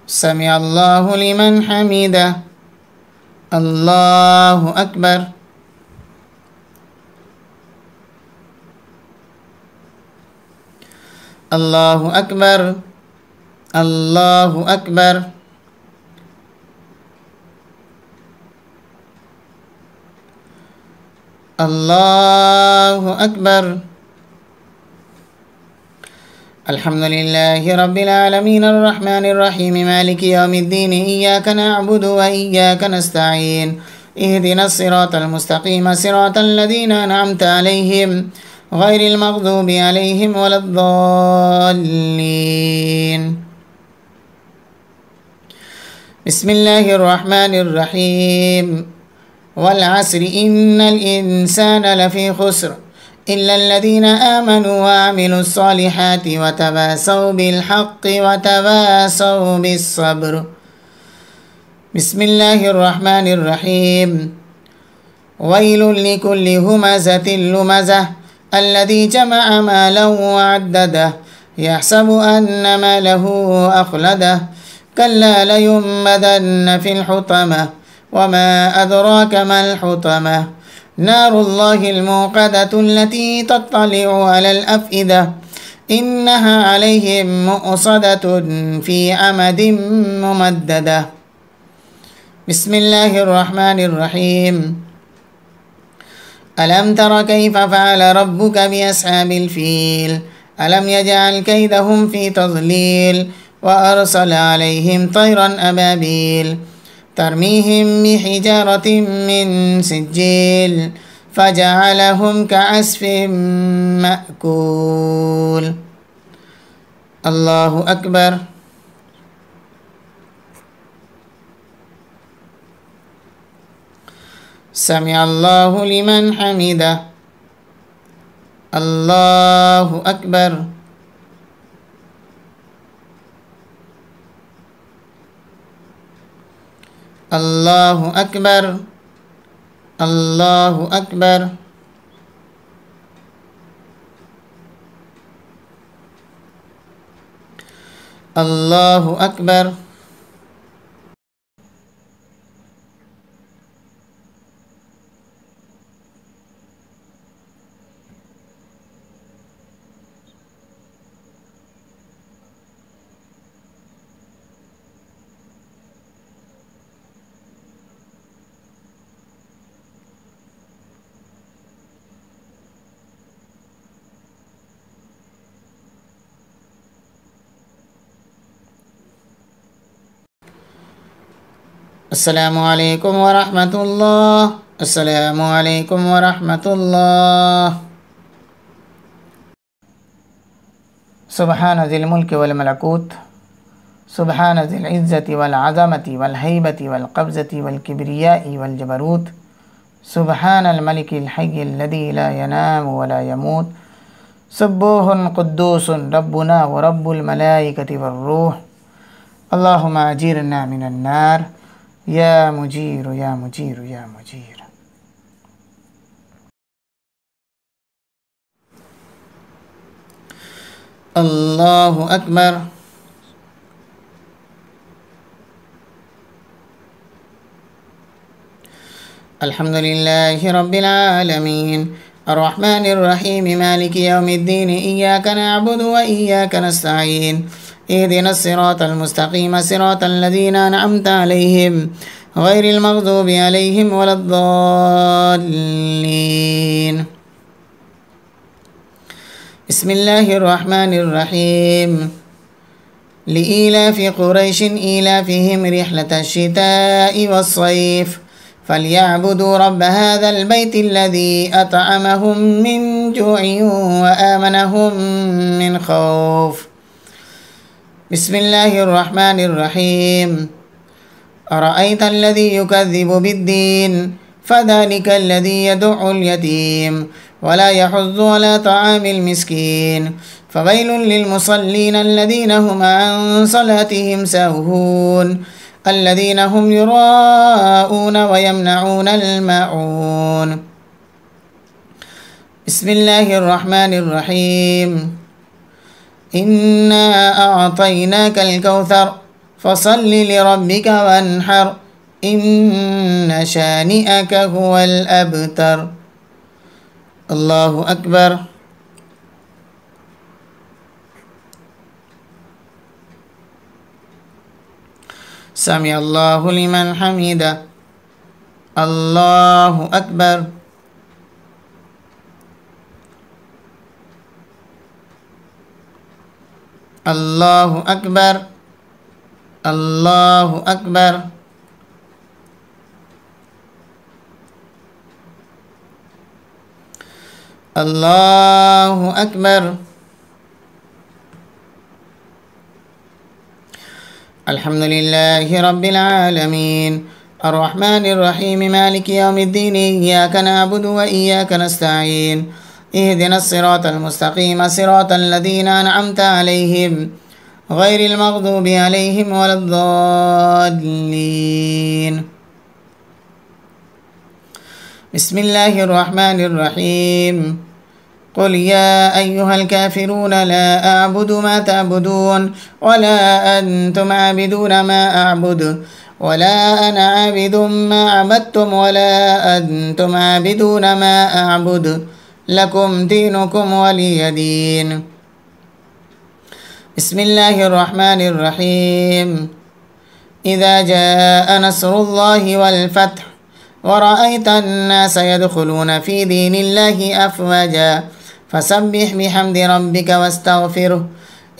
[SPEAKER 1] سمع الله لمن حمده. الله أكبر. الله أكبر. الله أكبر. الله أكبر. الحمد لله رب العالمين الرحمن الرحيم مالك يوم الدين إياك نعبد وإياك نستعين اهدنا الصراط المستقيم صراط الذين أنعمت عليهم غير المغضوب عليهم ولا الضالين. بسم الله الرحمن الرحيم والعصر إن الإنسان لفي خسر إلا الذين آمنوا وعملوا الصالحات وتواصوا بالحق وتواصوا بالصبر. بسم الله الرحمن الرحيم ويل لكل همزة لمزة الذي جمع مالا وعدده يحسب أن ماله أخلده كلا لينبذن في الحطمة وما أدراك ما الحطمة نار الله الموقدة التي تطلع على الأفئدة إنها عليهم مؤصدة في عمد ممددة. بسم الله الرحمن الرحيم ألم تر كيف فعل ربك بأصحاب الفيل ألم يجعل كيدهم في تضليل وأرسل عليهم طيرا أبابيل ترميهم بحجارة من سجيل فجعلهم كعصف مأكول. الله أكبر. سمع الله لمن حمده. الله أكبر. الله أكبر. الله أكبر. الله أكبر. السلام عليكم ورحمة الله. السلام عليكم ورحمة الله. سبحان ذي الملك والملكوت سبحان ذي العزة والعظمة والهيبة والقبضة والكبرياء والجبروت سبحان الملك الحي الذي لا ينام ولا يموت سبوح قدوس ربنا ورب الملائكة والروح. اللهم أجيرنا من النار يا مجير يا مجير يا مجير. الله أكبر. الحمد لله رب العالمين الرحمن الرحيم مالك يوم الدين إياك نعبد وإياك نستعين اهدنا الصراط المستقيم صراط الذين أنعمت عليهم غير المغضوب عليهم ولا الضالين. بسم الله الرحمن الرحيم لإيلاف قريش إيلافهم رحلة الشتاء والصيف فليعبدوا رب هذا البيت الذي أطعمهم من جوع وآمنهم من خوف. بسم الله الرحمن الرحيم أرأيت الذي يكذب بالدين فذلك الذي يدع اليتيم ولا يحض على طعام المسكين فويل للمصلين الذين هم عن صلاتهم ساهون الذين هم يراءون ويمنعون الماعون بسم الله الرحمن الرحيم إنا أعطيناك الكوثر فصل لربك وانحر إن شانئك هو الأبتر الله أكبر سمع الله لمن حمده الله أكبر الله أكبر الله أكبر الله أكبر الحمد لله رب العالمين الرحمن الرحيم مالك يوم الدين إياك نعبد وإياك نستعين اهدنا الصراط المستقيم صراط الذين أنعمت عليهم غير المغضوب عليهم ولا الضالين بسم الله الرحمن الرحيم قل يا أيها الكافرون لا أعبد ما تعبدون ولا أنتم عابدون ما أعبد ولا أنا عابد ما عبدتم ولا أنتم عابدون ما أعبد لكم دينكم ولي دين بسم الله الرحمن الرحيم إذا جاء نصر الله والفتح ورأيت الناس يدخلون في دين الله أفواجا فسبح بحمد ربك واستغفره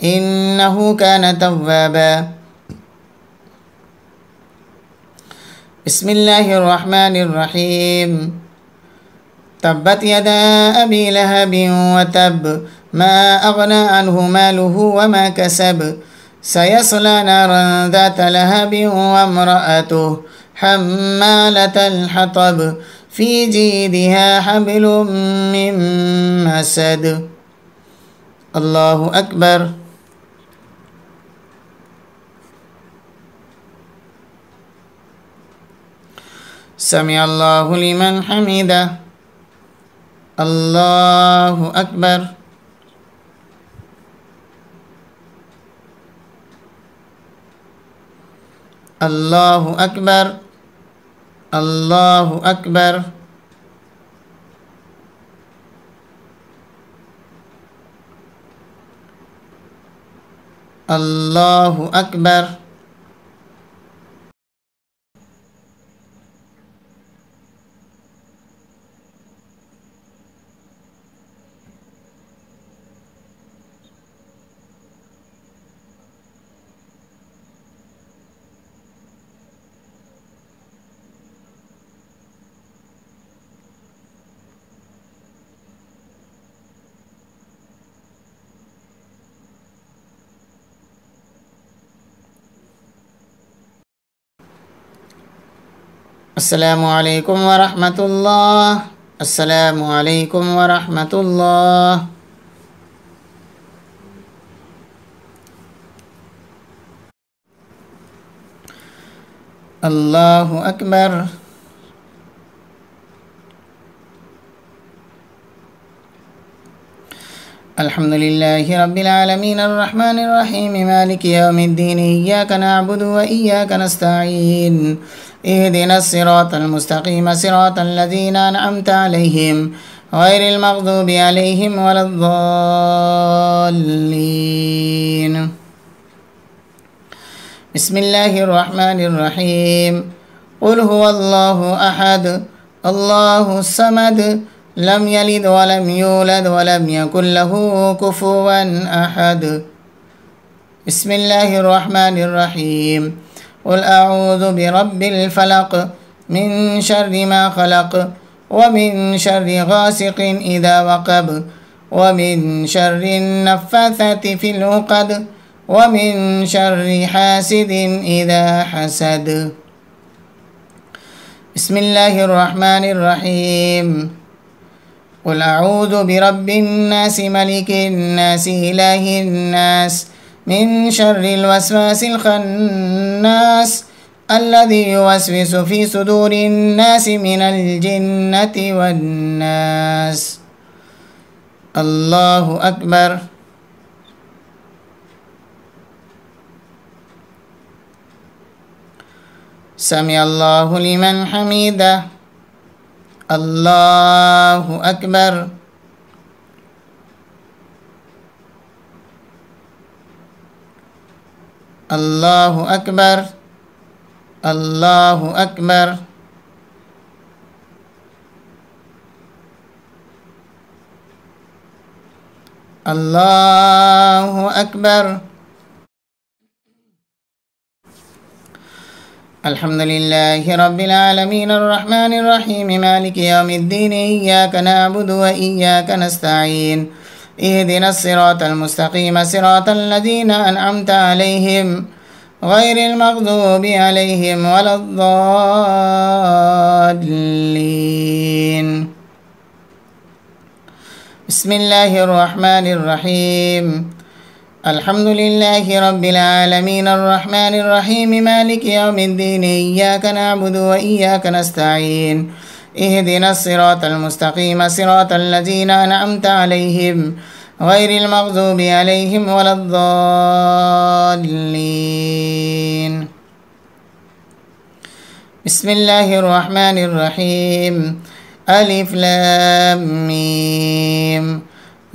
[SPEAKER 1] إنه كان توابا بسم الله الرحمن الرحيم تبت يدا أبي لهب وتب ما أغنى عنه ماله وما كسب سيصلى نارا ذات لهب وامرأته حمالة الحطب في جيدها حبل من مسد الله أكبر سمع الله لمن حمده الله أكبر الله أكبر الله أكبر الله أكبر السلام عليكم ورحمة الله السلام عليكم ورحمة الله الله أكبر الحمد لله رب العالمين الرحمن الرحيم مالك يوم الدين إياك نعبد وإياك نستعين اهدنا الصراط المستقيم صراط الذين أنعمت عليهم غير المغضوب عليهم ولا الضالين بسم الله الرحمن الرحيم قل هو الله أحد الله الصمد لم يلد ولم يولد ولم يكن له كفوا أحد بسم الله الرحمن الرحيم قل أعوذ برب الفلق من شر ما خلق ومن شر غاسق إذا وقب ومن شر النفاثات في العقد ومن شر حاسد إذا حسد. بسم الله الرحمن الرحيم. قل أعوذ برب الناس ملك الناس إله الناس من شر الوسواس الخناس الذي يوسوس في صدور الناس من الجنة والناس. الله أكبر. سمع الله لمن حمده. الله أكبر. الله أكبر. الله أكبر. الله أكبر. الحمد لله رب العالمين الرحمن الرحيم مالك يوم الدين إياك نعبد وإياك نستعين اهدنا الصراط المستقيم صراط الذين أنعمت عليهم غير المغضوب عليهم ولا الضالين. بسم الله الرحمن الرحيم. الحمد لله رب العالمين الرحمن الرحيم مالك يوم الدين إياك نعبد وإياك نستعين اهدنا الصراط المستقيم صراط الذين أنعمت عليهم غير المغضوب عليهم ولا الضالين. بسم الله الرحمن الرحيم. ألف لام ميم.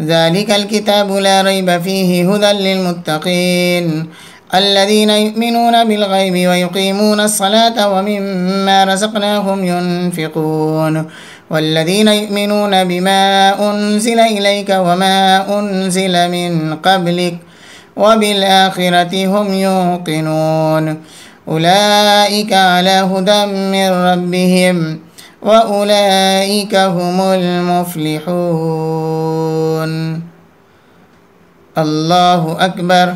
[SPEAKER 1] ذلك الكتاب لا ريب فيه هدى للمتقين الذين يؤمنون بالغيب ويقيمون الصلاة ومما رزقناهم ينفقون والذين يؤمنون بما أنزل إليك وما أنزل من قبلك وبالآخرة هم يوقنون أولئك على هدى من ربهم وأولئك هم المفلحون. الله أكبر.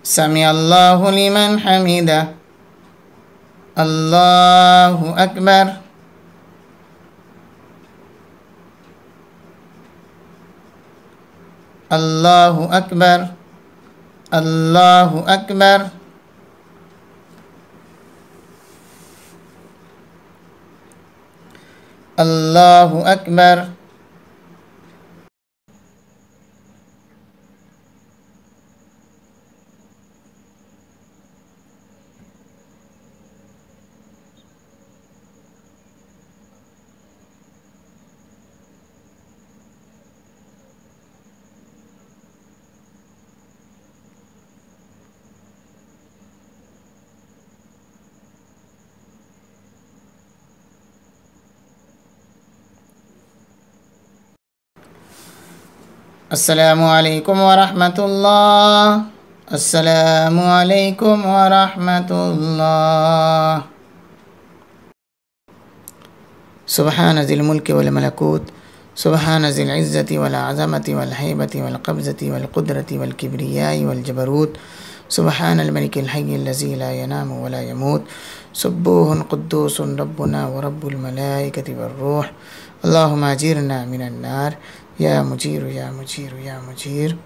[SPEAKER 1] سمع الله لمن حمده. الله أكبر. الله أكبر. الله أكبر. الله أكبر. السلام عليكم ورحمة الله. السلام عليكم ورحمة الله. سبحان ذي الملك والملكوت سبحان ذي العزة والعظمة والهيبة والقبضة والقدرة والكبرياء والجبروت سبحان الملك الحي الذي لا ينام ولا يموت سبوح قدوس ربنا ورب الملائكة والروح. اللهم أجرنا من النار يا مجير يا مجير يا مجير.